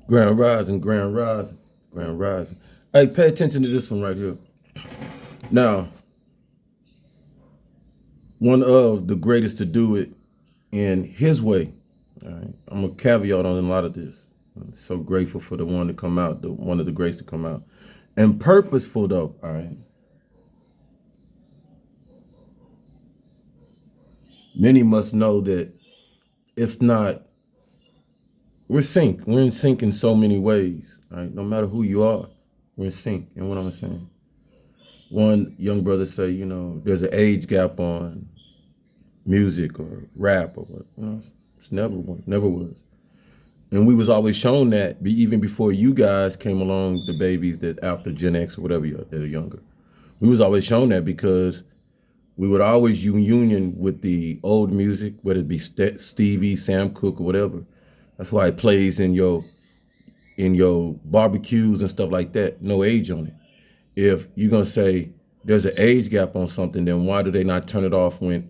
Grand Rising, Grand Rising, Grand Rising. Hey, pay attention to this one right here. Now, one of the greatest to do it in his way. All right, I'm gonna caveat on a lot of this. I'm so grateful for the one to come out, the one of the greats to come out, and purposeful though. All right, many must know that it's not. We're sync. We're in sync in so many ways. All right, no matter who you are, we're in sync. And what I'm saying. One young brother say, there's an age gap on music or rap or what. It's never one, never was. And we was always shown that even before you guys came along, the babies that after Gen X or whatever that are younger. We was always shown that because we would always union with the old music, whether it be Stevie, Sam Cooke, or whatever. That's why it plays in your barbecues and stuff like that. No age on it. If you're gonna say there's an age gap on something, then why do they not turn it off when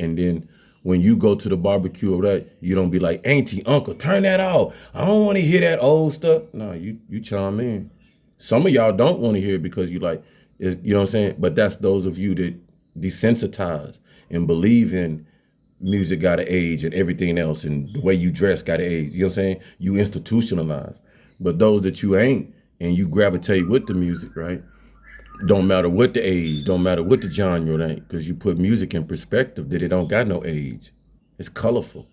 you go to the barbecue or that, you don't be like, auntie, uncle, turn that off. I don't want to hear that old stuff. No, you chime in. Some of y'all don't want to hear it because you like, you know what I'm saying? But that's those of you that desensitize and believe in music got to age and everything else and the way you dress got to age. You know what I'm saying? You institutionalize. But those that you ain't and you gravitate with the music, right? Don't matter what the age, don't matter what the genre it ain't, because you put music in perspective that it don't got no age. It's colorful.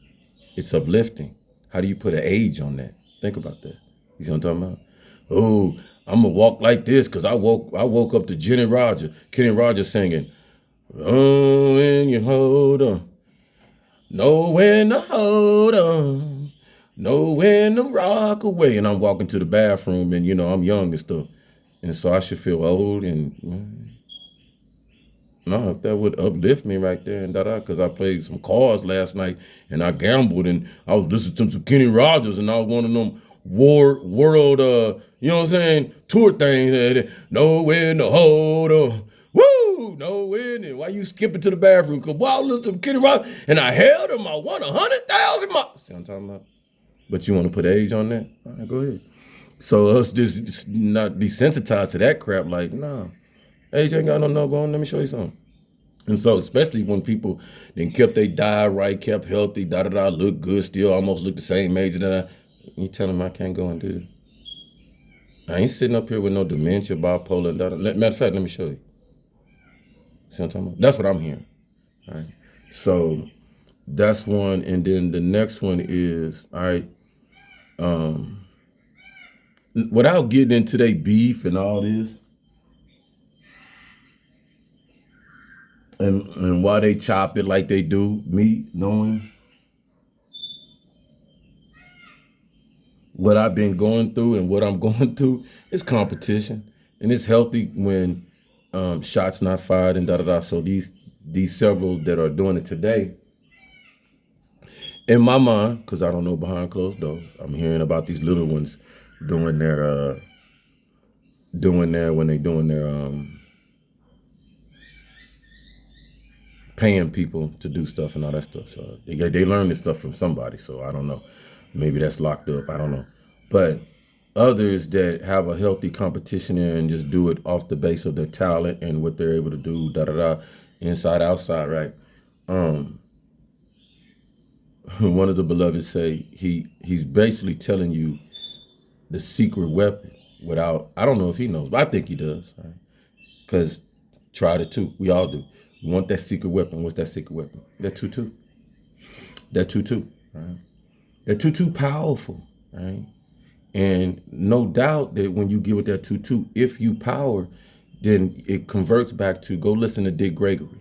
It's uplifting. How do you put an age on that? Think about that. You see what I'm talking about? Oh, I'm gonna walk like this because I woke up to Kenny Rogers singing, oh, when you hold on, know when to hold on, know when to rock away. And I'm walking to the bathroom and I'm young and stuff. And so I should feel old and no, if that would uplift me right there and because I played some cards last night and I gambled and I was listening to some Kenny Rogers and I was one of them world you know what I'm saying, tour things. Know when to hold on. Woo! Know when and why you skipping to the bathroom? Cause I listened to Kenny Rogers and I held him. I won 100,000. See what I'm talking about? But you want to put age on that? All right, go ahead. So us just not desensitized to that crap, like, nah, age ain't got no number on, let me show you something. And so especially when people then kept their diet right, kept healthy, look good, still almost look the same age that you tell them I can't go and do this. I ain't sitting up here with no dementia, bipolar, Matter of fact, let me show you. See what I'm talking about? That's what I'm hearing. All right. So that's one. And then the next one is, all right, without getting into their beef and all this, and why they chop it like they do, me knowing what I've been going through and what I'm going through, it's competition. And it's healthy when shots not fired and. So these several that are doing it today, in my mind, because I don't know behind closed doors, I'm hearing about these little ones doing their when they doing their paying people to do stuff and all that stuff. So they learn this stuff from somebody. So I don't know. Maybe that's locked up. I don't know. But others that have a healthy competition and just do it off the base of their talent and what they're able to do, inside, outside, right? One of the beloveds say he's basically telling you the secret weapon without, I don't know if he knows, but I think he does, right? Because tried it too. We all do. We want that secret weapon. What's that secret weapon? That tutu. That tutu, right? That tutu powerful, right? And no doubt that when you give it that tutu, if you power, then it converts back to go listen to Dick Gregory.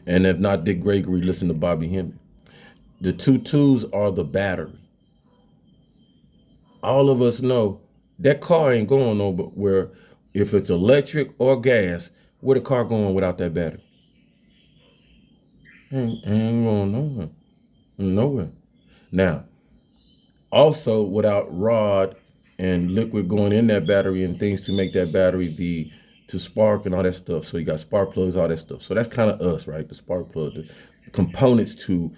And if not Dick Gregory, listen to Bobby Hemming. The tutus are the battery. All of us know that car ain't going nowhere. If it's electric or gas, where the car going without that battery? Ain't going nowhere. Nowhere. Now, also without rod and liquid going in that battery and things to make that battery to spark and all that stuff. So you got spark plugs, all that stuff. So that's kind of us, right? The spark plug, the components to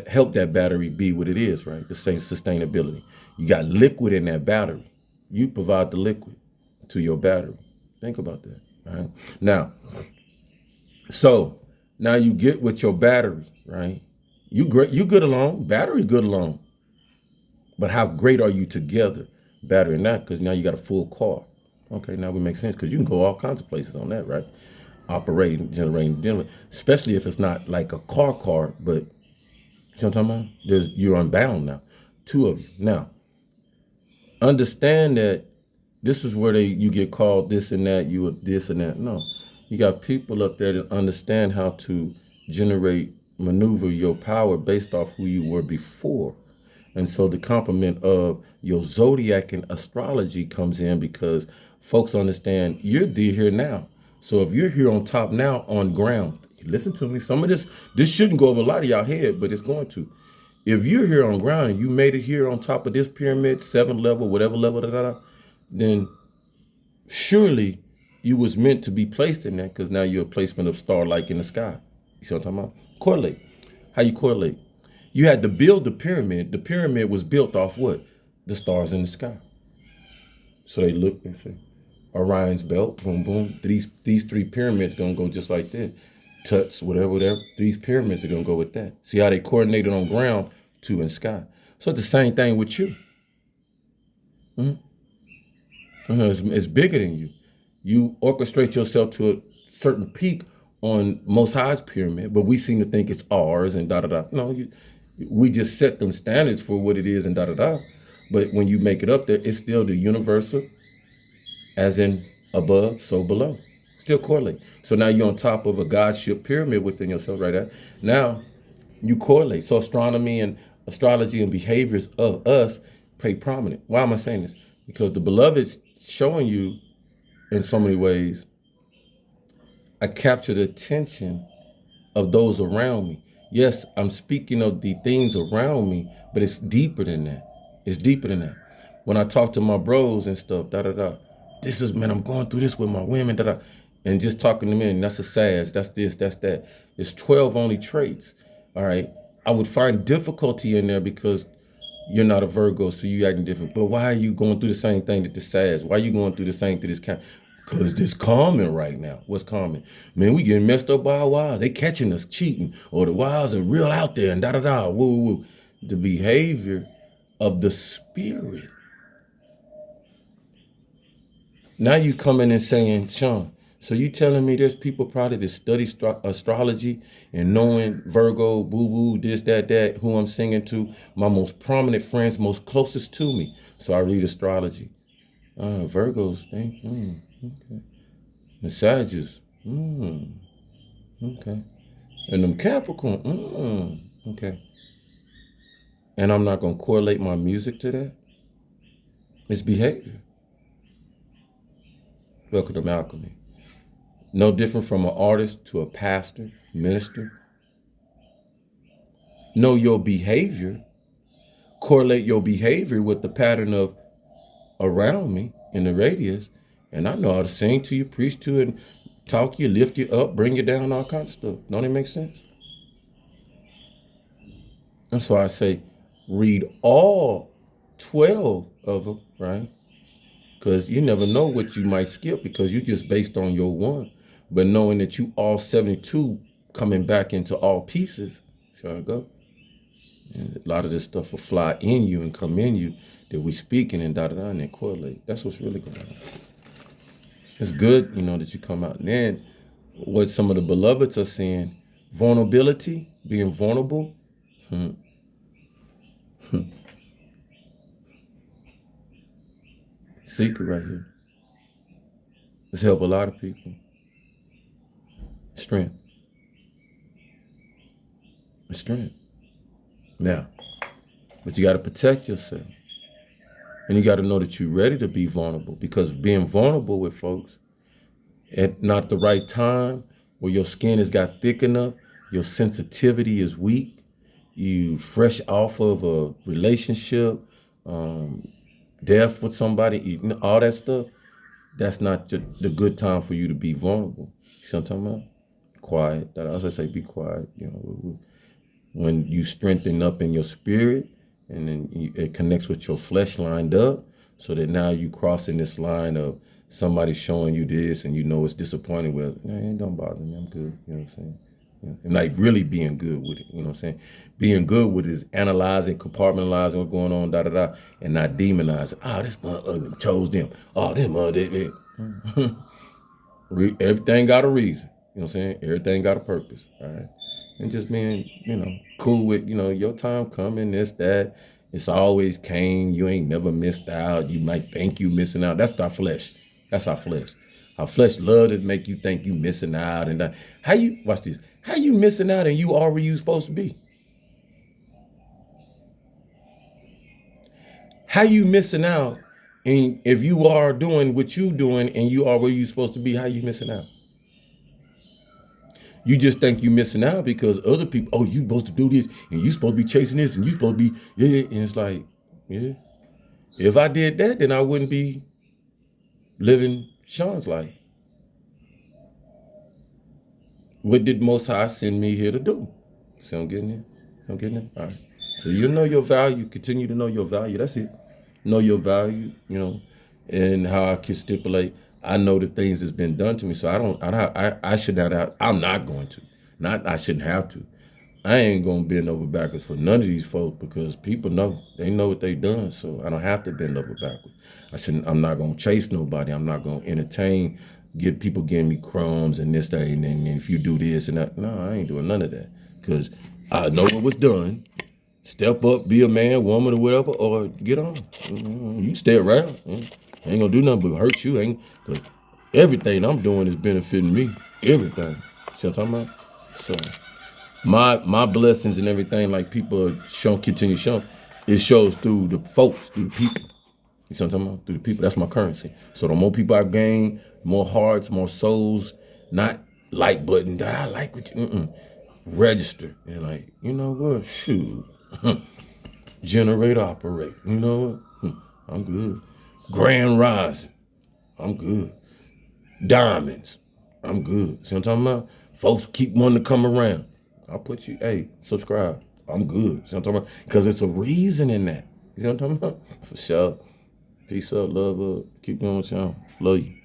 help that battery be what it is, right? The same sustainability. You got liquid in that battery. You provide the liquid to your battery. Think about that. Right now, so now you get with your battery, right? You great, you good alone, battery good alone. But how great are you together? Battery not, because now you got a full car. Okay, now we make sense because you can go all kinds of places on that, right? Operating, generating, dealing, especially if it's not like a car, but you know what I'm talking about? You're unbound now. Two of you. Now, understand that this is where you get called this and that, you are this and that. No. You got people up there that understand how to generate, maneuver your power based off who you were before. And so the complement of your zodiac and astrology comes in because folks understand you're here now. So if you're here on top now on ground, listen to me. Some of this shouldn't go over a lot of y'all head, but it's going to. If you're here on ground and you made it here on top of this pyramid, 7th level, whatever level, then surely you was meant to be placed in that because now you're a placement of star-like in the sky. You see what I'm talking about? Correlate. How you correlate? You had to build the pyramid. The pyramid was built off what? The stars in the sky. So they look and say, Orion's belt, boom, boom. These three pyramids gonna go just like this. Tuts, whatever. These pyramids are gonna go with that. See how they coordinated on ground, two in sky. So it's the same thing with you. It's bigger than you. You orchestrate yourself to a certain peak on Most High's pyramid, but we seem to think it's ours and da-da-da. No, we just set them standards for what it is and da-da-da. But when you make it up there, it's still the universal, as in above, so below. Still correlate. So now you're on top of a godship pyramid within yourself right there. Now you correlate. So astronomy and astrology and behaviors of us play prominent. Why am I saying this? Because the beloved's showing you in so many ways, I capture the attention of those around me. Yes, I'm speaking of the things around me, but it's deeper than that. It's deeper than that. When I talk to my bros and stuff, this is, man, I'm going through this with my women, and just talking to men, that's a SASS, that's this, that's that. It's 12 only traits, all right? I would find difficulty in there because you're not a Virgo, so you acting different. But why are you going through the same thing that this SASS? Why are you going through the same thing this kind? Because this common right now. What's common? Man, we getting messed up by our wives. They catching us cheating. Or the wives are real out there and da-da-da. Woo. The behavior of the spirit. Now you coming and saying, Sean, so you telling me there's people probably that study astrology and knowing Virgo, boo-boo, this, that, who I'm singing to, my most prominent friends, most closest to me. So I read astrology. Virgos, okay. The Sagittarius, okay. And them Capricorn, okay. And I'm not going to correlate my music to that. It's behavior. Welcome to alchemy. No different from an artist to a pastor, minister. Know your behavior. Correlate your behavior with the pattern of around me in the radius. And I know how to sing to you, preach to you, and talk you, lift you up, bring you down, all kinds of stuff. Don't it make sense? That's why I say read all 12 of them, right? Because you never know what you might skip because you just based on your one. But knowing that you all 72 coming back into all pieces, see how I go? And a lot of this stuff will fly in you and come in you that we speaking and da-da-da and then correlate. That's what's really going on. It's good, that you come out. And then what some of the beloveds are saying, vulnerability, being vulnerable. Secret right here. It's helped a lot of people. Strength. It's strength. Now, but you got to protect yourself. And you got to know that you're ready to be vulnerable, because being vulnerable with folks at not the right time, where your skin has got thick enough, your sensitivity is weak, you fresh off of a relationship, death with somebody, all that stuff, that's not the good time for you to be vulnerable. You see what I'm talking about? Quiet. As I say, be quiet. When you strengthen up in your spirit and then it connects with your flesh lined up, so that now you crossing this line of somebody showing you this, and you know it's disappointing. Well, it don't bother me. I'm good. You know what I'm saying? And like really being good with it. You know what I'm saying? Being good with it is analyzing, compartmentalizing what's going on, da da da, and not demonizing. Oh, this mother chose them. Oh, this mother. Everything got a reason. You know what I'm saying? Everything got a purpose. All right. And just being, cool with, your time coming, this, that. It's always came. You ain't never missed out. You might think you missing out. That's our flesh. That's our flesh. Our flesh love to make you think you missing out. And that. How you, watch this, how you missing out and you are where you supposed to be? How you missing out and if you are doing what you doing and you are where you supposed to be, how you missing out? You just think you missing out because other people, oh, you supposed to do this and you supposed to be chasing this and you supposed to be, yeah. And it's like, yeah. If I did that, then I wouldn't be living Sean's life. What did Most High send me here to do? See, I'm getting it. I'm getting it. All right. So you know your value. Continue to know your value. That's it. Know your value. And how I can stipulate. I know the things that's been done to me, so I should not have. I'm not going to. Not I shouldn't have to. I ain't gonna bend over backwards for none of these folks because people know. They know what they done, so I don't have to bend over backwards. I'm not gonna chase nobody. I'm not gonna entertain, get people giving me crumbs and this, that, and then if you do this and that. No, I ain't doing none of that. Because I know what was done. Step up, be a man, woman, or whatever, or get on. You stay around. Ain't gonna do nothing but hurt you. Because everything I'm doing is benefiting me. Everything. See what I'm talking about? So my blessings and everything, like people continue showing, it shows through the folks, through the people. You see what I'm talking about? Through the people. That's my currency. So the more people I gain, more hearts, more souls, not like button, I like what you register. And like, you know what? Shoot. Generate, operate. You know what? I'm good. Grand Rising. I'm good. Diamonds. I'm good. See what I'm talking about? Folks keep wanting to come around. I'll put you, hey, subscribe. I'm good. See what I'm talking about? Because it's a reason in that. You know what I'm talking about? For sure. Peace up, love up. Keep doing what y'all. Love you.